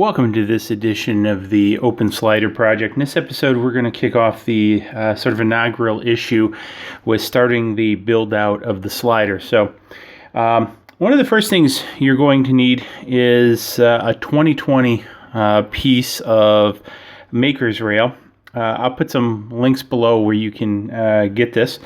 Welcome to this edition of the Open Slider project. In this episode, we're going to kick off the sort of inaugural issue with starting the build out of the slider. So one of the first things you're going to need is a 2020 piece of maker's rail. I'll put some links below where you can get this.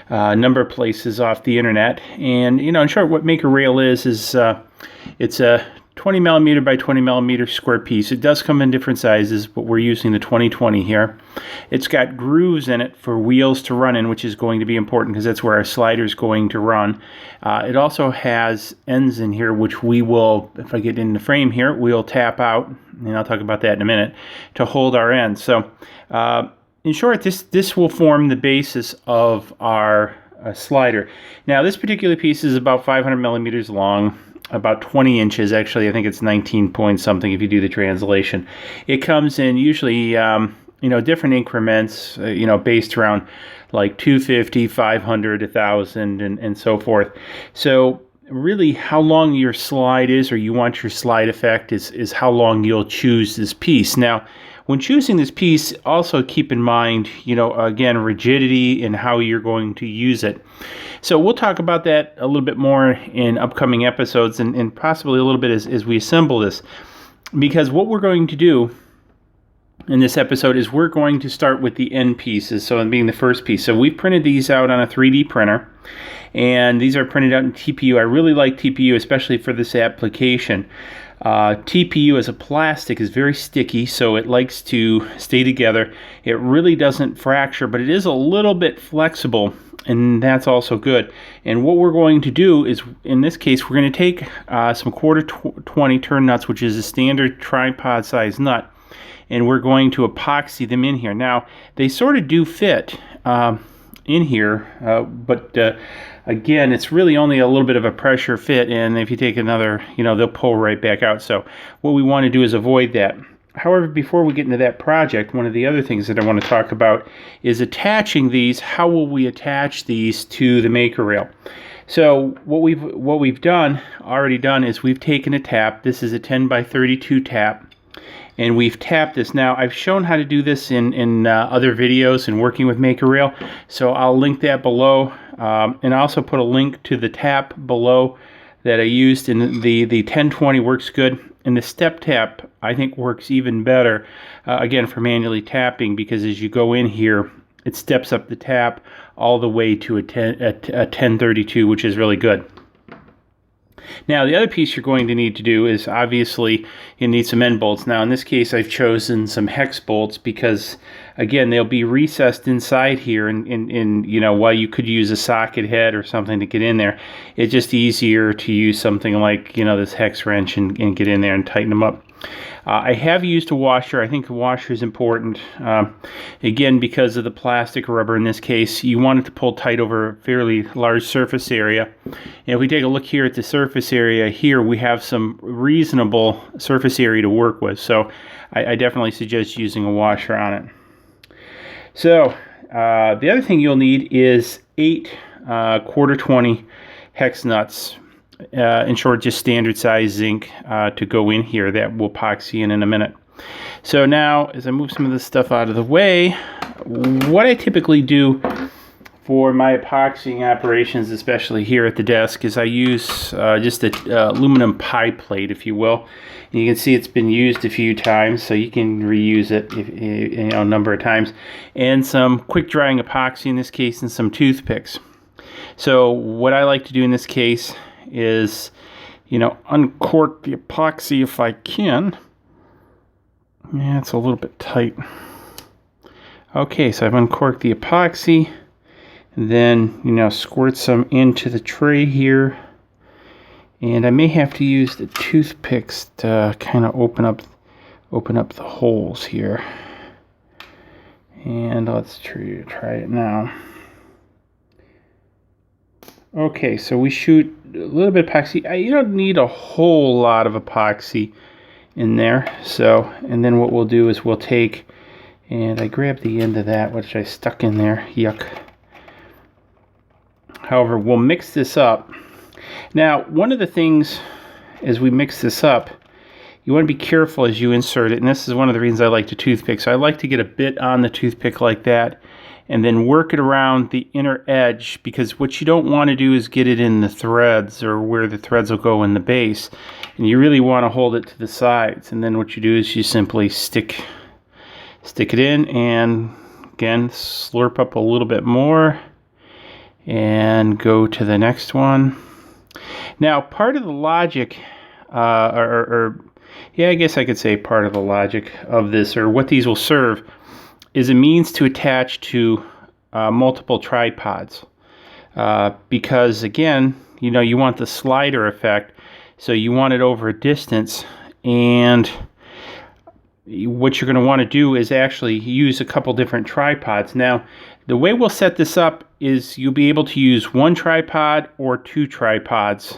A number of places off the internet. And, in short, what maker rail is it's a 20 millimeter by 20 millimeter square piece. It does come in different sizes, but we're using the 2020 here. It's got grooves in it for wheels to run in, which is going to be important because that's where our slider is going to run. It also has ends in here, which we will, if I get in the frame here, we'll tap out, and I'll talk about that in a minute, to hold our ends. So in short, this will form the basis of our slider. Now, this particular piece is about 500 millimeters long, about 20 inches. Actually, I think it's 19 point something if you do the translation. It comes in usually, different increments, based around like 250, 500, 1,000, and so forth. So really how long your slide is, or you want your slide effect, is how long you'll choose this piece. Now, when choosing this piece, also keep in mind, again, rigidity and how you're going to use it. So we'll talk about that a little bit more in upcoming episodes and possibly a little bit as we assemble this. Because what we're going to do in this episode is we're going to start with the end pieces, so being the first piece. So we printed these out on a 3D printer, and these are printed out in TPU. I really like TPU, especially for this application. TPU as a plastic is very sticky, so it likes to stay together. It really doesn't fracture, but it is a little bit flexible, and that's also good. And what we're going to do is, in this case, we're going to take some 1/4 turn nuts, which is a standard tripod size nut, and we're going to epoxy them in here. Now, they sort of do fit in here, but again, it's really only a little bit of a pressure fit, and if you take another, they'll pull right back out. So what we want to do is avoid that. However, before we get into that project, one of the other things that I want to talk about is attaching these. How will we attach these to the maker rail? So what we've already done is we've taken a tap. This is a 10 by 32 tap. And we've tapped this. Now, I've shown how to do this in other videos and working with maker rail, so I'll link that below. And I also put a link to the tap below that I used, and the 1020 works good. And the step tap, I think, works even better, again, for manually tapping, because as you go in here, it steps up the tap all the way to a 1032, which is really good. Now, the other piece you're going to need to do is, obviously, you need some end bolts. Now, in this case, I've chosen some hex bolts because, again, they'll be recessed inside here, and while you could use a socket head or something to get in there, it's just easier to use something like, this hex wrench and get in there and tighten them up. I have used a washer. I think a washer is important. Again, because of the plastic rubber in this case, you want it to pull tight over a fairly large surface area. And if we take a look here at the surface area here, we have some reasonable surface area to work with. So I definitely suggest using a washer on it. So the other thing you'll need is 8 1/4 hex nuts. In short, just standard size zinc to go in here. That will epoxy in a minute. So now, as I move some of this stuff out of the way, what I typically do for my epoxying operations, especially here at the desk, is I use just an aluminum pie plate, if you will. And you can see it's been used a few times, so you can reuse it a number of times. And some quick drying epoxy in this case, and some toothpicks. So what I like to do in this case is, uncork the epoxy if I can. Yeah, it's a little bit tight. Okay, so I've uncorked the epoxy, and then, squirt some into the tray here. And I may have to use the toothpicks to kind of open up the holes here. And let's try it now. Okay, so we shoot a little bit of epoxy. You don't need a whole lot of epoxy in there. So, and then what we'll do is we'll take, and I grabbed the end of that, which I stuck in there. Yuck. However, we'll mix this up. Now, one of the things as we mix this up you want to be careful as you insert it, and this is one of the reasons I like to toothpick. So I like to get a bit on the toothpick like that and then work it around the inner edge, because what you don't want to do is get it in the threads or where the threads will go in the base, and you really want to hold it to the sides. And then what you do is you simply stick it in, and again slurp up a little bit more and go to the next one. Now, part of the logic, yeah, I guess I could say part of the logic of this, or what these will serve, is a means to attach to multiple tripods. Because again, you know, you want the slider effect, so you want it over a distance, and what you're going to want to do is actually use a couple different tripods. Now, the way we'll set this up is you'll be able to use one tripod or two tripods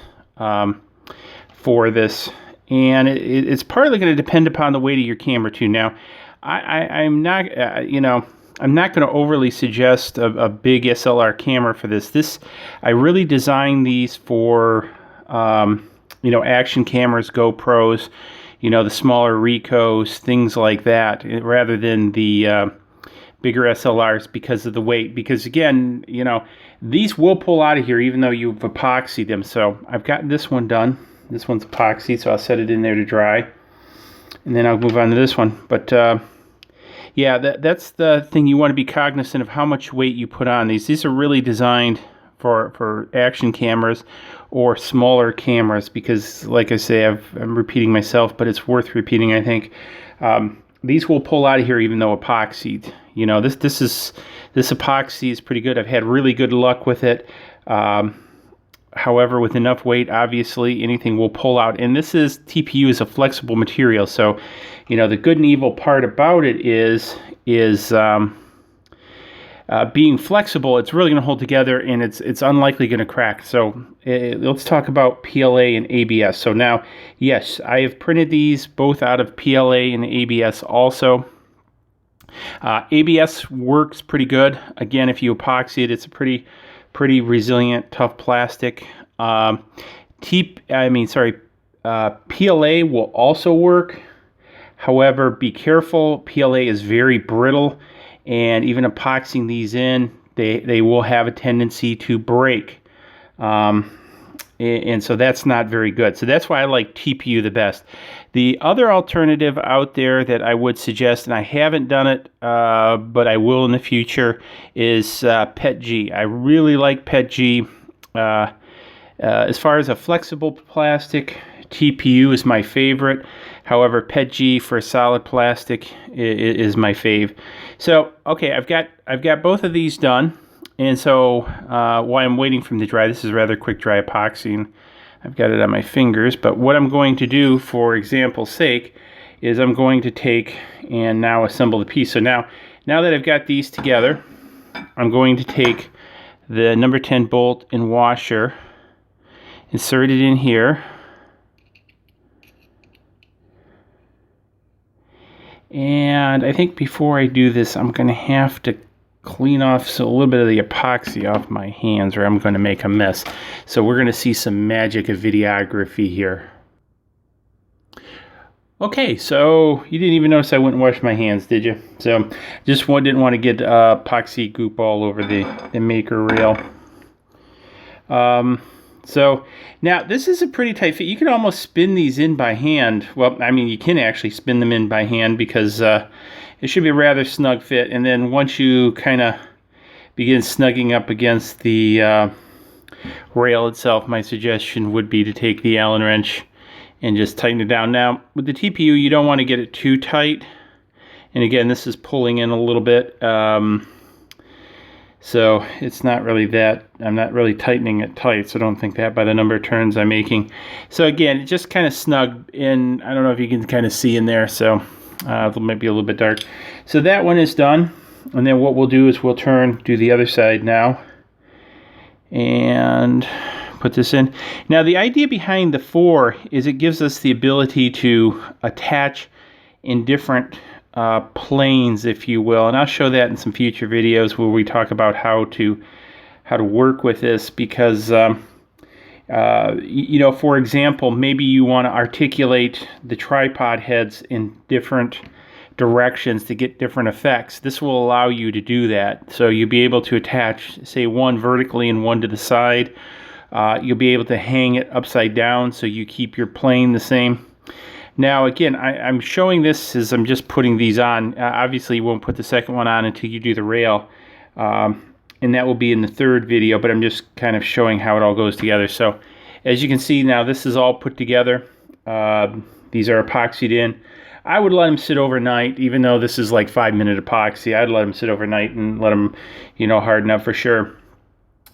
for this, and it's partly going to depend upon the weight of your camera too. Now, I'm not, you know, I'm not going to overly suggest a big SLR camera for this. I really designed these for, you know, action cameras, GoPros, you know, the smaller Ricos, things like that, rather than the bigger SLRs because of the weight. Because again, you know, these will pull out of here even though you've epoxied them. So I've got this one done. This one's epoxy, so I'll set it in there to dry, and then I'll move on to this one. But yeah, that's the thing. You want to be cognizant of how much weight you put on these. These are really designed for action cameras or smaller cameras, because like I say, I'm repeating myself, but it's worth repeating, I think. These will pull out of here even though epoxied. You know, this epoxy is pretty good. I've had really good luck with it. However, with enough weight, obviously anything will pull out. And this is, TPU is a flexible material, so you know, the good and evil part about it is being flexible. It's really going to hold together, and it's unlikely going to crack. So let's talk about PLA and ABS. So now, yes, I have printed these both out of PLA and ABS also. ABS works pretty good. Again, if you epoxy it, it's a pretty resilient, tough plastic. PLA will also work. However, be careful. PLA is very brittle, and even epoxying these in, they will have a tendency to break. And so that's not very good. So that's why I like TPU the best. The other alternative out there that I would suggest, and I haven't done it, but I will in the future, is PETG. I really like PETG. As far as a flexible plastic, TPU is my favorite. However, PETG for solid plastic is my fave. So, okay, I've got both of these done. And so while I'm waiting for them to dry, this is rather quick dry epoxy. I've got it on my fingers. But what I'm going to do, for example's sake, is I'm going to take and now assemble the piece. So now that I've got these together, I'm going to take the number 10 bolt and washer, insert it in here, and I think before I do this, I'm going to have to clean off a little bit of the epoxy off my hands, or I'm going to make a mess. So we're going to see some magic of videography here. Okay, so you didn't even notice I went and washed my hands, did you? So just didn't want to get epoxy goop all over the maker rail. So now this is a pretty tight fit. You can almost spin these in by hand. Well, I mean, you can actually spin them in by hand because it should be a rather snug fit. And then once you kind of begin snugging up against the rail itself, my suggestion would be to take the Allen wrench and just tighten it down. Now, with the TPU, you don't want to get it too tight. And again, this is pulling in a little bit. So it's not really that, I'm not really tightening it tight, so don't think that by the number of turns I'm making. So again, it just kind of snug in. I don't know if you can kind of see in there, so it might be a little bit dark. So that one is done, and then what we'll do is we'll do the other side now and put this in. Now the idea behind the 4 is it gives us the ability to attach in different planes, if you will, and I'll show that in some future videos where we talk about how to work with this, because For example, maybe you want to articulate the tripod heads in different directions to get different effects. This will allow you to do that. So you'll be able to attach, say, one vertically and one to the side. You'll be able to hang it upside down so you keep your plane the same. Now, again, I'm showing this as I'm just putting these on. Obviously, you won't put the second one on until you do the rail. And that will be in the third video, but I'm just kind of showing how it all goes together. So, as you can see now, this is all put together. These are epoxied in. I would let them sit overnight, even though this is like 5-minute epoxy. I'd let them sit overnight and let them, harden up for sure.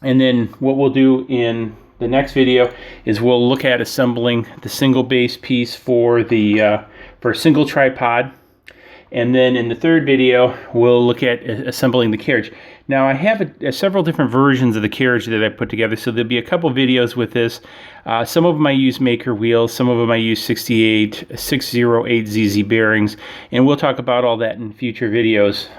And then what we'll do in the next video is we'll look at assembling the single base piece for the for a single tripod. And then in the third video, we'll look at assembling the carriage. Now, I have several different versions of the carriage that I put together, so there'll be a couple videos with this. Some of them I use Maker wheels, some of them I use 608ZZ bearings, and we'll talk about all that in future videos.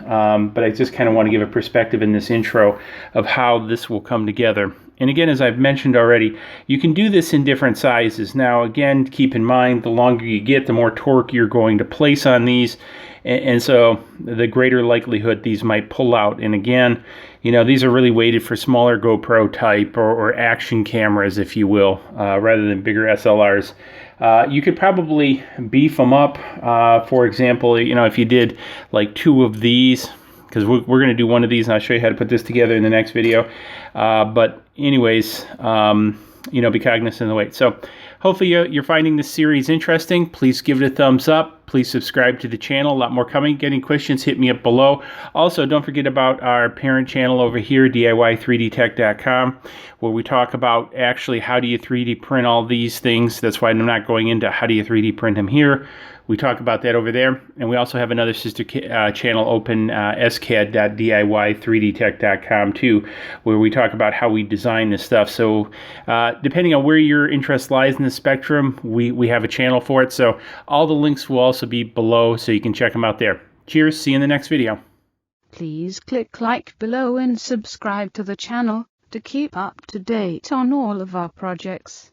But I just kind of want to give a perspective in this intro of how this will come together. And again, as I've mentioned already, you can do this in different sizes. Now, again, keep in mind, the longer you get, the more torque you're going to place on these. And so the greater likelihood these might pull out. And again, these are really weighted for smaller GoPro type or action cameras, if you will, rather than bigger SLRs. You could probably beef them up. For example, if you did like 2 of these, because we're going to do one of these, and I'll show you how to put this together in the next video. But anyways, be cognizant of the weight. So hopefully you're finding this series interesting. Please give it a thumbs up. Please subscribe to the channel. A lot more coming. Getting questions, hit me up below. Also, don't forget about our parent channel over here, DIY3DTech.com, where we talk about actually how do you 3D print all these things. That's why I'm not going into how do you 3D print them here. We talk about that over there. And we also have another sister channel, SCAD.DIY3DTech.com too, where we talk about how we design this stuff. So depending on where your interest lies in the spectrum, we have a channel for it. So all the links will also be below, so you can check them out there. Cheers, see you in the next video. Please click like below and subscribe to the channel to keep up to date on all of our projects.